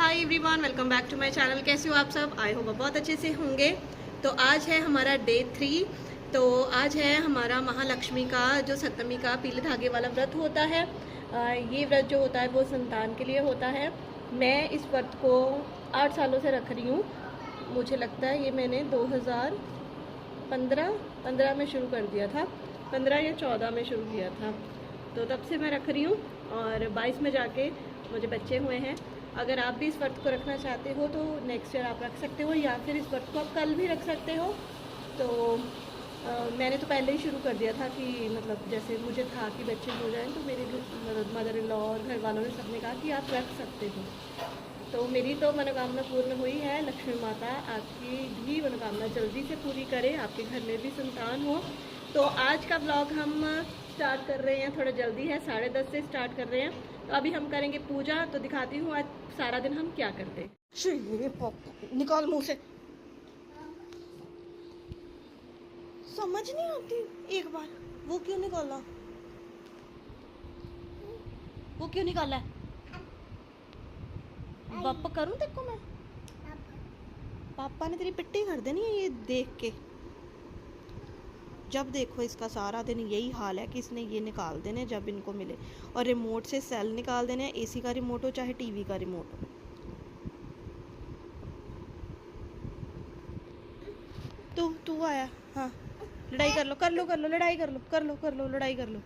Hi everyone, welcome back to my channel. कैसे हो आप सब? आई होप बहुत अच्छे से होंगे। तो आज है हमारा डे 3। तो आज है हमारा महालक्ष्मी का जो सप्तमी का पीले धागे वाला व्रत होता है। ये व्रत जो होता है वो संतान के लिए होता है। मैं इस व्रत को 8 सालों से रख रही हूँ। मुझे लगता है ये मैंने 2015 में शुरू कर दिया था, 15 या 14 में शुरू किया था। तो तब से मैं रख रही हूँ और 22 में जाके मुझे बच्चे हुए हैं। अगर आप भी इस व्रत को रखना चाहते हो तो नेक्स्ट ईयर आप रख सकते हो, या फिर इस व्रत को आप कल भी रख सकते हो। तो मैंने तो पहले ही शुरू कर दिया था कि मतलब जैसे मुझे था कि बच्चे हो जाएं, तो मेरे मदर इन लॉ और घर वालों ने सबने कहा कि आप रख सकते हो। तो मेरी तो मनोकामना पूर्ण हुई है। लक्ष्मी माता आपकी भी मनोकामना जल्दी से पूरी करे, आपके घर में भी संतान हो। तो आज का ब्लॉग हम स्टार्ट कर रहे हैं, थोड़ा जल्दी है, 10:30 से स्टार्ट कर रहे हैं। तो अभी हम करेंगे पूजा। तो दिखाती हूँ आज सारा दिन हम क्या करते हैं। निकाल मुंह से, समझ नहीं आती। एक बार वो क्यों निकाला, वो क्यों निकाला है? पापा करूँ देखो मैं, पापा ने तेरी पिट्टी कर देनी है ये देख के। जब देखो इसका सारा दिन यही हाल है कि इसने ये निकाल देने जब इनको मिले, और रिमोट से सेल निकाल देने, एसी का रिमोट हो चाहे टीवी का रिमोट हो। तू आया, हाँ लड़ाई कर लो लड़ाई कर लो लड़ाई कर लो।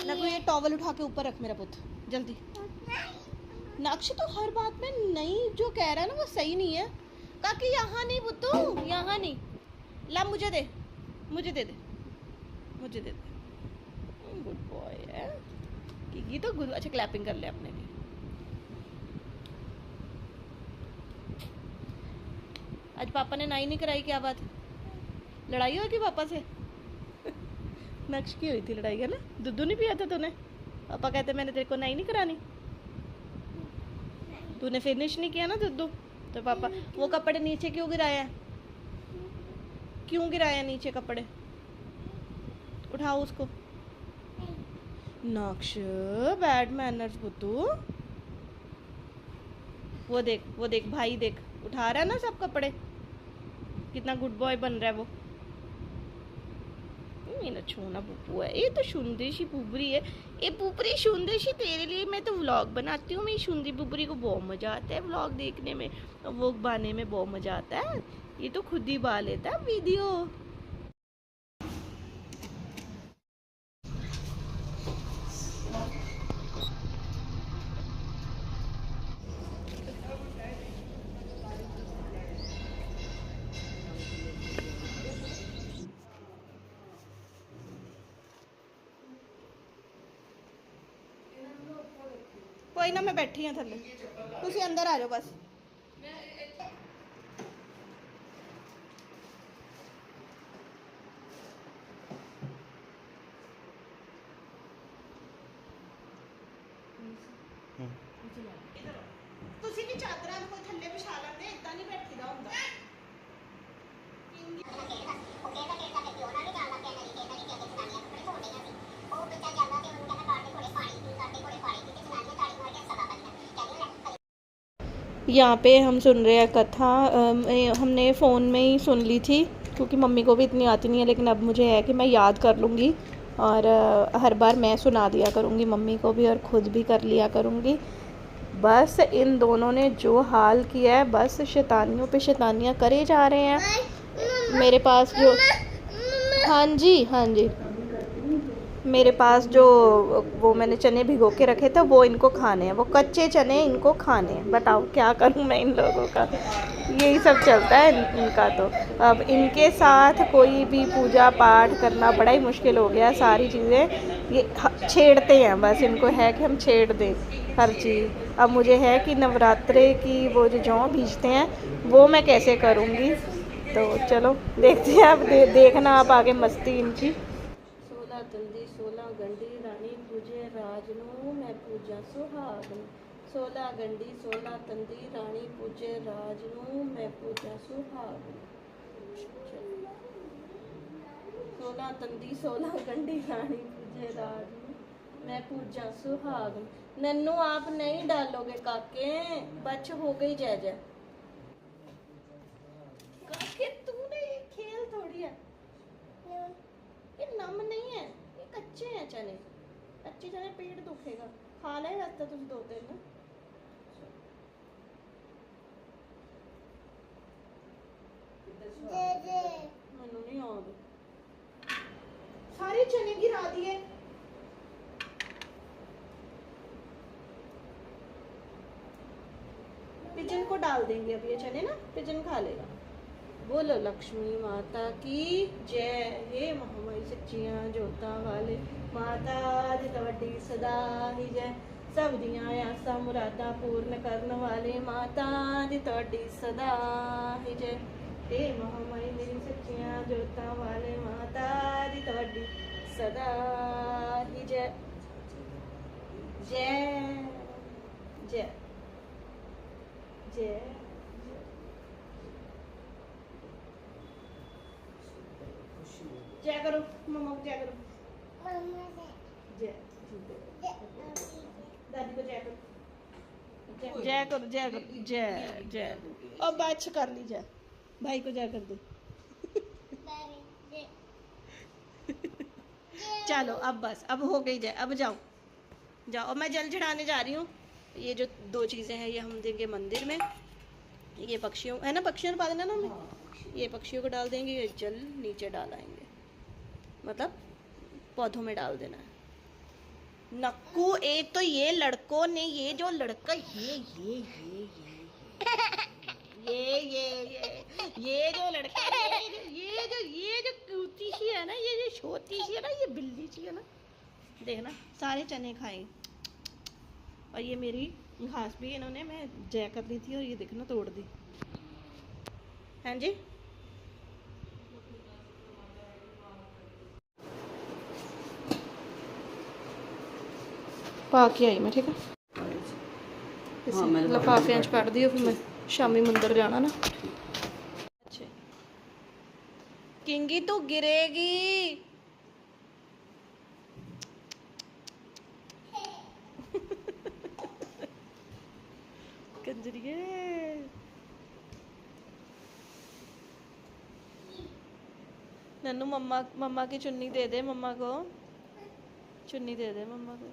ना कोई ये टॉवल उठा के ऊपर रख मेरा पुत्र जल्दी। नक्श तो हर बात में नहीं जो कह रहा है ना वो सही नहीं है। काकी यहाँ नहीं पुत्तू, यहाँ नहीं। ला मुझे दे, मुझे दे दे, मुझे दे दे। गुड बॉय है कि तो गुड। अच्छा क्लैपिंग कर ले अपने लिए। आज पापा ने नाई नहीं कराई, क्या बात? लड़ाई हुई थी पापा से? नक्श की हुई थी लड़ाई है ना? दूध नहीं पिया था तूने? पापा कहते मैंने तेरे को नाई नहीं करानी, तूने फिनिश नहीं किया ना दूध। तो पापा वो कपड़े नीचे क्यों गिराया है? क्यों गिराया नीचे कपड़े? उठाओ उसको। नक्श बैड मैनर्स बुद्धू। वो देख भाई देख, उठा रहा है ना सब कपड़े, कितना गुड बॉय बन रहा है वो। मेरा छोना पुप्पू है ये, तो सुंदरशी पुबरी है ये। पुपरी सुंदरशी तेरे लिए मैं तो व्लॉग बनाती हूँ। मेरी सुंदरी पुपरी को बहुत मजा आता है व्लॉग देखने में, वो बाने में बहुत मजा आता है। ये तो खुद ही बा लेता है वीडियो। कोई ना, मैं बैठी हाँ थले, तुसी अंदर आ जाओ बस। तुसी भी चादरां कोई थल्ले बिछा लेंदे, इदां नहीं बैठीदा हुंदा। यहाँ पे हम सुन रहे हैं कथा। हमने फ़ोन में ही सुन ली थी क्योंकि मम्मी को भी इतनी आती नहीं है, लेकिन अब मुझे है कि मैं याद कर लूँगी और हर बार मैं सुना दिया करूँगी मम्मी को भी और ख़ुद भी कर लिया करूँगी। बस इन दोनों ने जो हाल किया है, बस शैतानियों पे शैतानियाँ करे जा रहे हैं। मेरे पास जो, हाँ जी हाँ जी, मेरे पास जो वो मैंने चने भिगो के रखे थे वो इनको खाने हैं, वो कच्चे चने इनको खाने हैं। बताओ क्या करूं मैं इन लोगों का, यही सब चलता है इनका। तो अब इनके साथ कोई भी पूजा पाठ करना बड़ा ही मुश्किल हो गया। सारी चीज़ें ये छेड़ते हैं, बस इनको है कि हम छेड़ दें हर चीज़। अब मुझे है कि नवरात्रे की वो जो जौ भीजते हैं वो मैं कैसे करूँगी। तो चलो देखते हैं, अब देखना आप आगे मस्ती इनकी। 16 तंदी 16 गंडी रानी पूजे राजनू मैं पूजा सुहागन। 16 गंडी 16 तंदी रानी पूजे राजनू मैं पूजा सुहागन। 16 तंदी 16 गंडी रानी पूजे राजनू मैं पूजा सुहाग। नन्नू आप नहीं डालोगे काके, बच हो गई जय जय। काके तूने ये खेल थोड़ी है, ये नम नहीं है, ये कच्चे हैं चने। कच्चे चने पेट दुखेगा, खा ले रास्ता तुझ दो दिन ना। मैनू नहीं याद, सारे चने गिरा दिए। पिजन को डाल देंगे अब ये चने ना, पिजन खा लेगा। बोलो लक्ष्मी माता की जय। हे महामाई सच्चियां जोता वाले माता दी तवड्डी सदा ही जय। सब दियां आसां मुरादां पूर्ण करने वाले माता दी तवड्डी सदा ही जय। हे महामाई मेरी सच्चियां जोता वाले माता दी तवड्डी सदा ही जय। जय जय जय। जय करो मम्मा को, जय करो जय। दादी को जय करो, जय करो, जय करो, जय जय। और बात कर ली जय, भाई को जय कर दो। चलो अब बस, अब हो गई जय, अब जाओ जाओ। मैं जल चढ़ाने जा रही हूँ। ये जो दो चीज़ें हैं ये हम देंगे मंदिर में। ये पक्षियों है ना, पक्षियों को पा देना ना हमें, ये पक्षियों को डाल देंगे। ये जल नीचे डालाएंगे, मतलब पौधों में डाल देना है। नक्कू एक तो ये लड़कों ने, ये जो लड़का ये जो लड़का ये जो क्यूटी सी है ना, ये जो छोटी सी है ना, ये बिल्ली सी है ना, देखना सारे चने खाए। और ये मेरी घास भी इन्होंने, मैं जय कर दी थी और ये देखना तोड़ दी। हाँ जी पा के आई मैं, ठीक है। लिफाफे च कट दियो, फिर मैं शामी मंदिर जाना ना। अच्छा किंगी तू गिरेगी। कंजरिए नन्नू मम्मा की चुन्नी दे दे, मम्मा को चुन्नी दे दे मम्मा को।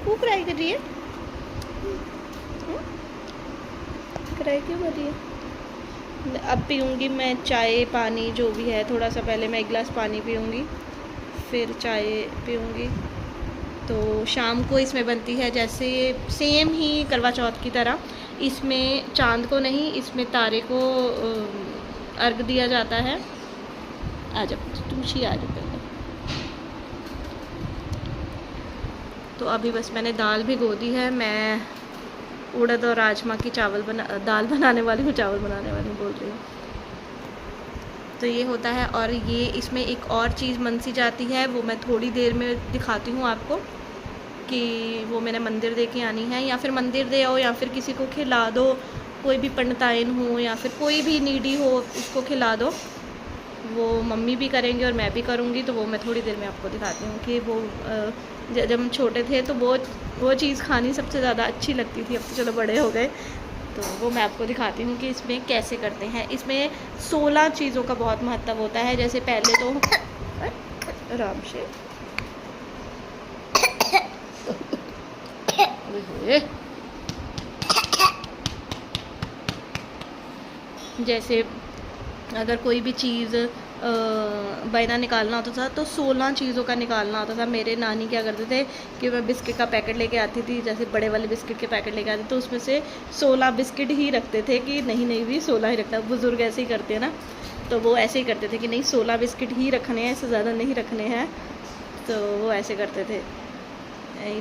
वो क्राई कर रही है, क्राई क्यों कर रही है? अब पीऊँगी मैं चाय पानी जो भी है, थोड़ा सा पहले मैं एक गिलास पानी पीऊँगी, फिर चाय पीऊँगी। तो शाम को इसमें बनती है जैसे सेम ही करवा चौथ की तरह, इसमें चांद को नहीं, इसमें तारे को अर्घ दिया जाता है। आ जाओ तुलसी, आ जाओ। तो अभी बस मैंने दाल भिगो दी है। मैं उड़द और राजमा की दाल बनाने वाली हूँ, चावल बनाने वाली बोल रही हूँ। तो ये होता है। और ये इसमें एक और चीज़ मनसी जाती है, वो मैं थोड़ी देर में दिखाती हूँ आपको, कि वो मैंने मंदिर दे के आनी है। या फिर मंदिर दे आओ, या फिर किसी को खिला दो, कोई भी पंडिताइन हो या फिर कोई भी नीडी हो उसको खिला दो। वो मम्मी भी करेंगे और मैं भी करूँगी। तो वो मैं थोड़ी देर में आपको दिखाती हूँ कि वो जब हम छोटे थे तो वो चीज़ खानी सबसे ज़्यादा अच्छी लगती थी। अब तो चलो बड़े हो गए, तो वो मैं आपको दिखाती हूँ कि इसमें कैसे करते हैं। इसमें 16 चीज़ों का बहुत महत्व होता है। जैसे पहले तो आराम से जैसे अगर कोई भी चीज़ बैना निकालना होता था तो 16 चीज़ों का निकालना होता था। मेरे नानी क्या करते थे कि मैं बिस्किट का पैकेट लेके आती थी, जैसे बड़े वाले बिस्किट के पैकेट लेके आती, तो उसमें से 16 बिस्किट ही रखते थे कि नहीं भी 16 ही रखता। बुज़ुर्ग ऐसे ही करते हैं ना, तो वो ऐसे ही करते थे कि नहीं 16 बिस्किट ही रखने हैं, इससे ज़्यादा नहीं रखने हैं, तो वो ऐसे करते थे।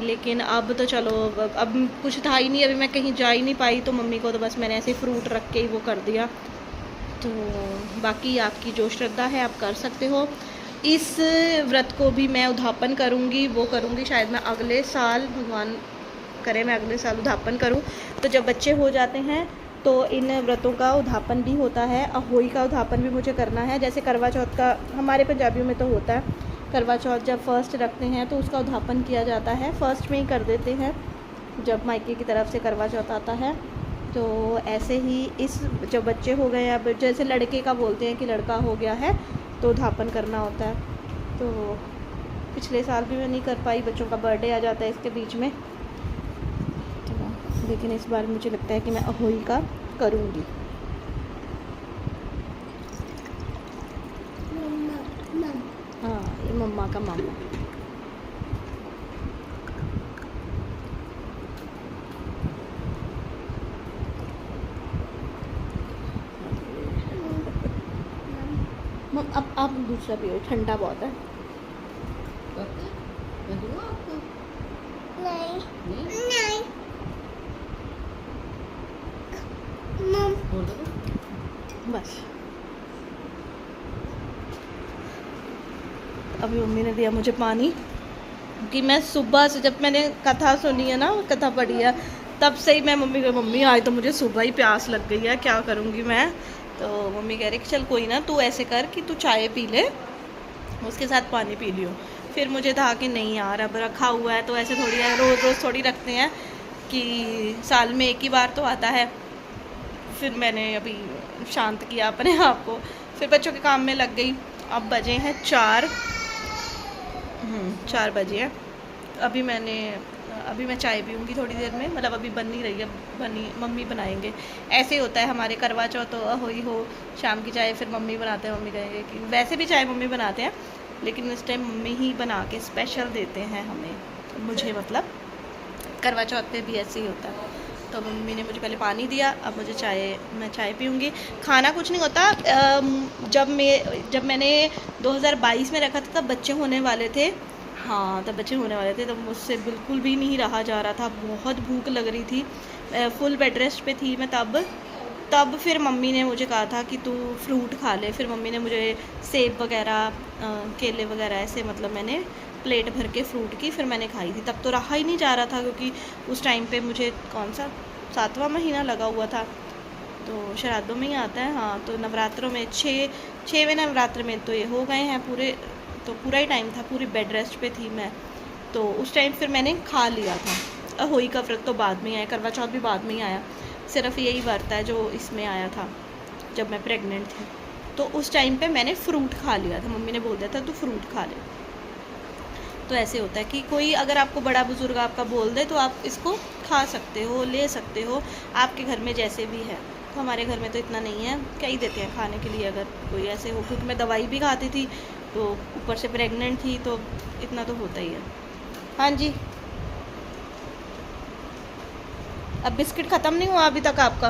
लेकिन अब तो चलो अब कुछ था ही नहीं, अभी मैं कहीं जा ही नहीं पाई, तो मम्मी को तो बस मैंने ऐसे फ्रूट रख के ही वो कर दिया। तो बाकी आपकी जो श्रद्धा है आप कर सकते हो। इस व्रत को भी मैं उद्यापन करूँगी, वो करूँगी शायद मैं अगले साल, भगवान करे मैं अगले साल उद्यापन करूँ। तो जब बच्चे हो जाते हैं तो इन व्रतों का उद्यापन भी होता है। अहोई का उद्यापन भी मुझे करना है। जैसे करवा चौथ का हमारे पंजाबियों में तो होता है, करवा चौथ जब फर्स्ट रखते हैं तो उसका उद्यापन किया जाता है, फर्स्ट में ही कर देते हैं जब मायके की तरफ से करवा चौथ आता है। तो ऐसे ही इस जब बच्चे हो गए, अब जैसे लड़के का बोलते हैं कि लड़का हो गया है तो उद्यापन करना होता है। तो पिछले साल भी मैं नहीं कर पाई, बच्चों का बर्थडे आ जाता है इसके बीच में, तो लेकिन इस बार मुझे लगता है कि मैं अहोई का करूँगी। हाँ, ये मम्मा का मामा। अब आप दूसरा पियो, ठंडा बहुत है। नहीं। बस अभी मम्मी ने दिया मुझे पानी, कि मैं सुबह से जब मैंने कथा सुनी है ना, कथा पढ़ी है, तब से ही मैं मम्मी आज तो मुझे सुबह ही प्यास लग गई है, क्या करूँगी मैं। तो मम्मी कह रही कि चल कोई ना, तू ऐसे कर कि तू चाय पी ले, उसके साथ पानी पी लियो। फिर मुझे था कि नहीं यार, अब रखा हुआ है तो ऐसे थोड़ी है, रोज़ रोज़ थोड़ी रखते हैं, कि साल में एक ही बार तो आता है। फिर मैंने अभी शांत किया अपने आप को, फिर बच्चों के काम में लग गई। अब बजे हैं 4 बजे हैं। अभी मैं चाय पीऊँगी थोड़ी देर में, मतलब अभी बन नहीं रही है, मम्मी बनाएंगे। ऐसे ही होता है हमारे करवा चौथ हो शाम की चाय फिर मम्मी बनाते हैं। मम्मी कहेंगे कि वैसे भी चाय मम्मी बनाते हैं, लेकिन इस टाइम मम्मी ही बना के स्पेशल देते हैं हमें, मुझे, मतलब करवा चौथ पे भी ऐसे ही होता है। तो मम्मी ने मुझे पहले पानी दिया, अब मैं चाय पीऊँगी। खाना कुछ नहीं होता। जब मैंने 2022 में रखा था तब बच्चे होने वाले थे। हाँ, तब बच्चे होने वाले थे, तब मुझसे बिल्कुल भी नहीं रहा जा रहा था, बहुत भूख लग रही थी, फुल बेड रेस्ट पे थी मैं तब फिर मम्मी ने मुझे कहा था कि तू फ्रूट खा ले। फिर मम्मी ने मुझे सेब वगैरह, केले वगैरह ऐसे, मतलब मैंने प्लेट भर के फ्रूट की, फिर मैंने खाई थी। तब तो रहा ही नहीं जा रहा था, क्योंकि उस टाइम पे मुझे कौन सा 7वां महीना लगा हुआ था, तो श्राद्धों में ही आता है। हाँ, तो नवरात्रों में 6वें नवरात्र में तो ये हो गए हैं पूरे, तो पूरा ही टाइम था, पूरी बेड रेस्ट पे थी मैं। तो उस टाइम फिर मैंने खा लिया था। अहोई का व्रत तो बाद में आया, करवा चौथ भी बाद में ही आया, सिर्फ यही व्रत है जो इसमें आया था जब मैं प्रेग्नेंट थी। तो उस टाइम पे मैंने फ्रूट खा लिया था, मम्मी ने बोल दिया था तू फ्रूट खा ले। तो ऐसे होता है कि कोई अगर आपको बड़ा बुजुर्ग आपका बोल दे तो आप इसको खा सकते हो, ले सकते हो, आपके घर में जैसे भी है। तो हमारे घर में तो इतना नहीं है, क्या ही देते हैं खाने के लिए अगर कोई ऐसे हो, क्योंकि मैं दवाई भी खाती थी, तो ऊपर से प्रेग्नेंट थी, तो इतना तो होता ही है। हाँ जी, अब बिस्किट ख़त्म नहीं हुआ अभी तक आपका?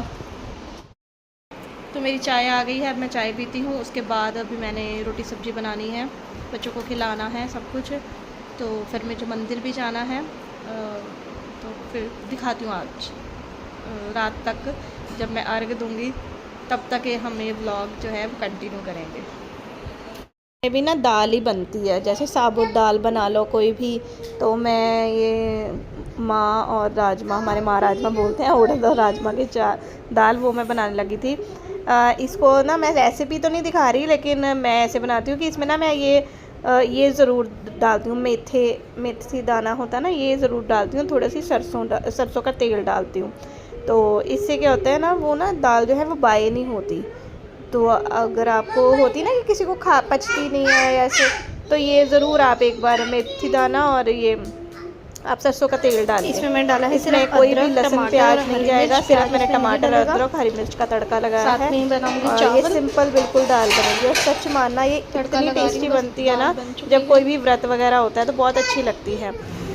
तो मेरी चाय आ गई है, अब मैं चाय पीती हूँ। उसके बाद अभी मैंने रोटी सब्ज़ी बनानी है, बच्चों को खिलाना है सब कुछ, तो फिर मुझे मंदिर भी जाना है। तो फिर दिखाती हूँ आज रात तक, जब मैं अर्घ दूँगी तब तक हम ये व्लॉग जो है वो कंटिन्यू करेंगे। ये भी ना दाल ही बनती है, जैसे साबुत दाल बना लो कोई भी, तो मैं ये माँ और राजमा, हमारे माँ राजमा बोलते हैं, उड़द और राजमा की दाल, वो मैं बनाने लगी थी। इसको ना मैं रेसिपी तो नहीं दिखा रही, लेकिन मैं ऐसे बनाती हूँ कि इसमें ना मैं ये ज़रूर डालती हूँ, मेथी दाना होता है ना, ये ज़रूर डालती हूँ, थोड़ा सी सरसों का तेल डालती हूँ। तो इससे क्या होता है ना, वो ना दाल जो है वो बाये नहीं होती। तो अगर आपको होती ना कि किसी को पचती नहीं है ऐसे, तो ये ज़रूर आप एक बार मेथी दाना और ये आप सरसों का तेल डालिए। इसमें मैंने डाला है इसमें सिर्फ कोई भी अदरक, लहसुन टमाटर प्याज और नहीं हरी जाएगा, मिर्च। सिर्फ प्याज मैंने इसमें नहीं टमाटर डलेगा। अदरक हरी मिर्च का तड़का लगाया साथ है। में ही बनाऊंगी और ये चावल। सिंपल बिल्कुल दाल बनेगी और सच मानना ये तड़का इतनी लगा रही टेस्टी हूँ, बस बनती है ना, दाल बन चुकी जब कोई है। भी व्रत वगैरह होता है तो बहुत अच्छी लगती है।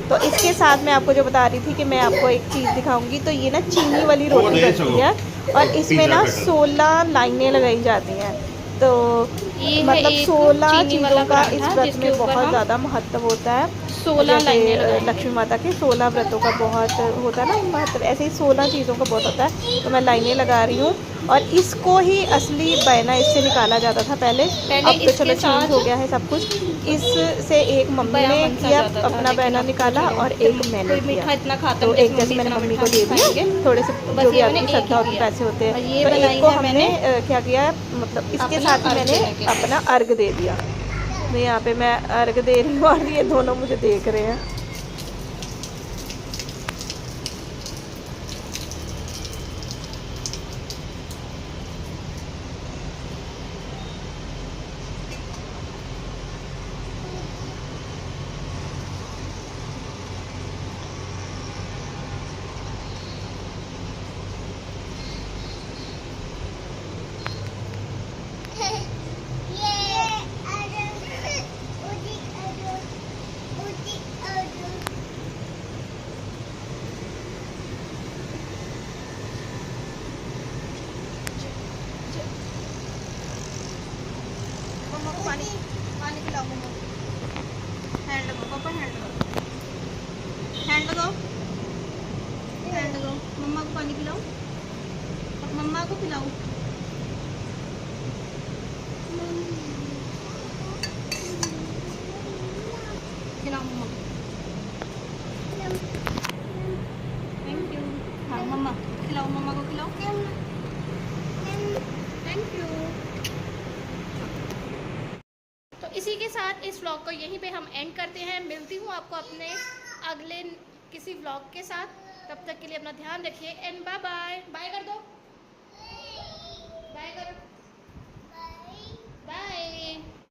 तो इसके साथ मैं आपको जो बता रही थी कि मैं आपको एक चीज़ दिखाऊंगी, तो ये ना चीनी वाली रोटी बनती है और इसमें ना 16 लाइनें लगाई जाती हैं। तो ये है मतलब एक 16 चीनी वाला चीज़ों का इस पराठा व्रत जिसके में ऊपर बहुत हम ज़्यादा महत्व होता है। 16 जैसे लाइनें लगाएंगे। लक्ष्मी माता के 16 व्रतों का बहुत होता है ना महत्व, ऐसे ही 16 चीज़ों का बहुत होता है। तो मैं लाइनें लगा रही हूँ और इसको ही असली बैना इससे निकाला जाता था पहले। अब तो चलो इसके चेंज हो साथ गया है सब कुछ। इससे एक मम्मी बया ने मनसा किया जाता था, अपना लेकिन बैना अब तो निकाला चलो और फिर एक मैंने कोई किया। मीठा इतना खाता तो नहीं, एक जैसे मैंने इतना मम्मी मीठा को दे नहीं दिया, खाएंगे, थोड़े से तो जो बस भी ये मैंने आपकी एक श्रद्धा ही और किया। पैसे होते और हैं। ये तो बनाई एक को है हमने मैंने क्या किया, मतलब इसके अपना साथ ही अर्घ मैंने देने के लिए। अपना अर्घ दे दिया। तो यहाँ पे मैं अर्घ दे रही हूँ और ये दोनों मुझे देख रहे हैं। पानी पिलाओ मम्मा। हैंड लगाओ पापा, हैंड लगाओ, हैंड लगाओ, हैंड लगाओ। मम्मा को पानी पिलाओ, अब मम्मा को पिलाओ। खिलाओ मम्मा को। Thank you. हाँ मम्मा खिलाओ, मम्मा को खिलाओ। Thank you. तो इसी के साथ इस व्लॉग को यहीं पे हम एंड करते हैं। मिलती हूँ आपको अपने अगले किसी व्लॉग के साथ। तब तक के लिए अपना ध्यान रखिए एंड बाय बाय। बाय कर दो।